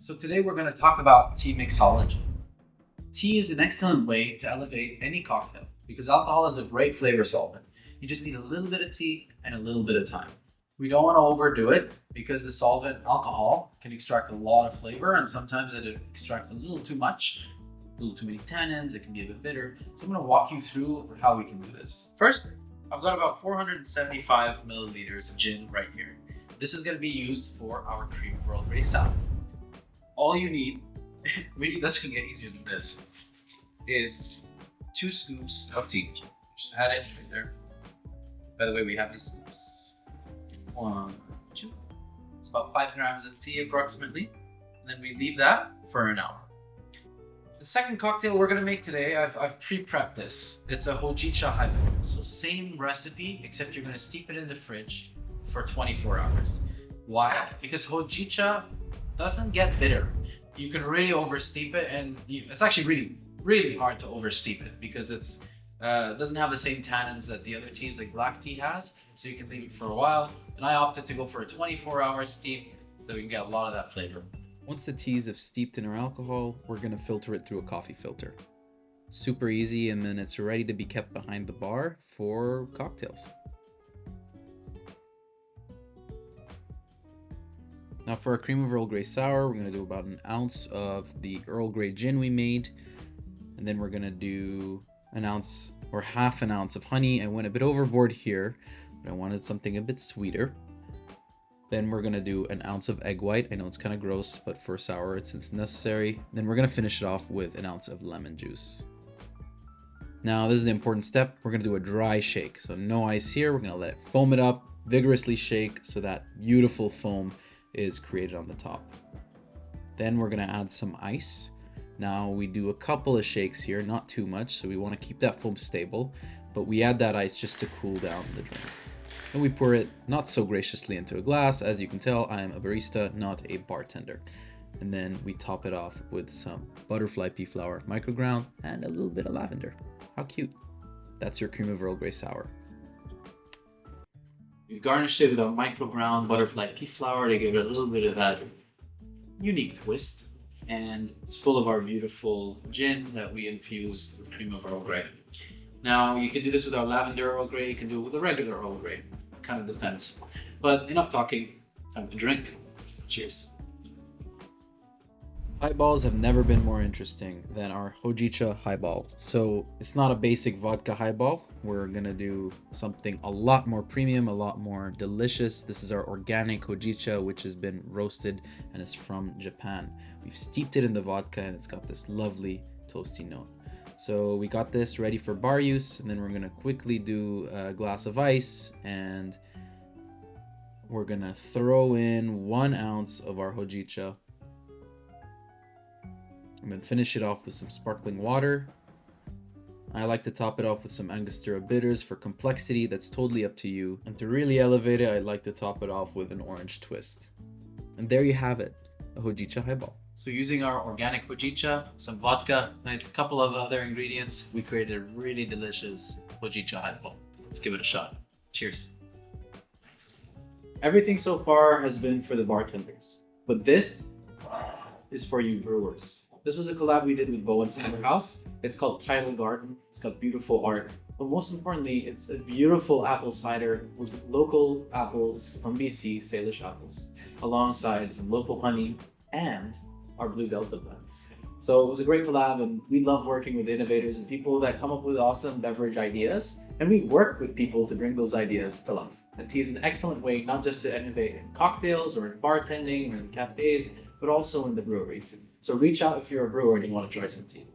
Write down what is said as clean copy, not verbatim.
So today we're going to talk about tea mixology. Tea is an excellent way to elevate any cocktail because alcohol is a great flavor solvent. You just need a little bit of tea and a little bit of time. We don't want to overdo it because the solvent alcohol can extract a lot of flavor, and sometimes it extracts a little too much, a little too many tannins, it can be a bit bitter. So I'm going to walk you through how we can do this. First, I've got about 475 milliliters of gin right here. This is going to be used for our cream of Earl Grey sour. All you need, it really doesn't get easier than this, is 2 scoops of tea. Just add it right there. By the way, we have these scoops. 1, 2. It's about 5 grams of tea approximately. And then we leave that for an hour. The second cocktail we're going to make today, I've pre-prepped this. It's a Hojicha Highball. So same recipe, except you're going to steep it in the fridge for 24 hours. Why? Because Hojicha doesn't get bitter. You can really oversteep it, and it's actually really hard to oversteep it because it doesn't have the same tannins that the other teas like black tea has, so you can leave it for a while. And I opted to go for a 24-hour steep so we can get a lot of that flavor. Once the teas have steeped in our alcohol, we're going to filter it through a coffee filter. Super easy, and then it's ready to be kept behind the bar for cocktails. Now for our cream of Earl Grey sour, we're going to do about an ounce of the Earl Grey gin we made. And then we're going to do an ounce or half an ounce of honey. I went a bit overboard here, but I wanted something a bit sweeter. Then we're going to do an ounce of egg white. I know it's kind of gross, but for sour it's necessary. Then we're going to finish it off with an ounce of lemon juice. Now this is the important step. We're going to do a dry shake. So no ice here. We're going to let it foam it up, vigorously shake so that beautiful foam is created on the top. Then we're going to add some ice. Now we do a couple of shakes here, not too much, so we want to keep that foam stable, but we add that ice just to cool down the drink. And we pour it not so graciously into a glass. As you can tell, I am a barista, not a bartender. And then we top it off with some butterfly pea flower, microground, and a little bit of lavender. How cute. That's your cream of Earl Grey sour. We've garnished it with a microground butterfly pea flower to give it a little bit of that unique twist. And it's full of our beautiful gin that we infused with cream of Earl Grey. Now, you can do this with our lavender Earl Grey, you can do it with a regular Earl Grey. Kind of depends. But enough talking, time to drink. Cheers. Highballs have never been more interesting than our Hojicha Highball. So it's not a basic vodka highball. We're gonna do something a lot more premium, a lot more delicious. This is our organic Hojicha, which has been roasted and is from Japan. We've steeped it in the vodka and it's got this lovely toasty note. So we got this ready for bar use, and then we're gonna quickly do a glass of ice, and we're gonna throw in 1 ounce of our Hojicha. And then finish it off with some sparkling water. I like to top it off with some Angostura bitters for complexity. That's totally up to you. And to really elevate it, I'd like to top it off with an orange twist. And there you have it, a Hojicha Highball. So using our organic Hojicha, some vodka, and a couple of other ingredients, we created a really delicious Hojicha Highball. Let's give it a shot. Cheers. Everything so far has been for the bartenders, but this is for you brewers. This was a collab we did with Bowen Cider House. It's called Tidal Garden. It's got beautiful art. But most importantly, it's a beautiful apple cider with local apples from BC, Salish apples, alongside some local honey and our Blue Delta blend. So it was a great collab, and we love working with innovators and people that come up with awesome beverage ideas. And we work with people to bring those ideas to life. And tea is an excellent way not just to innovate in cocktails or in bartending or in cafes, but also in the breweries. So reach out if you're a brewer and you want to try some tea.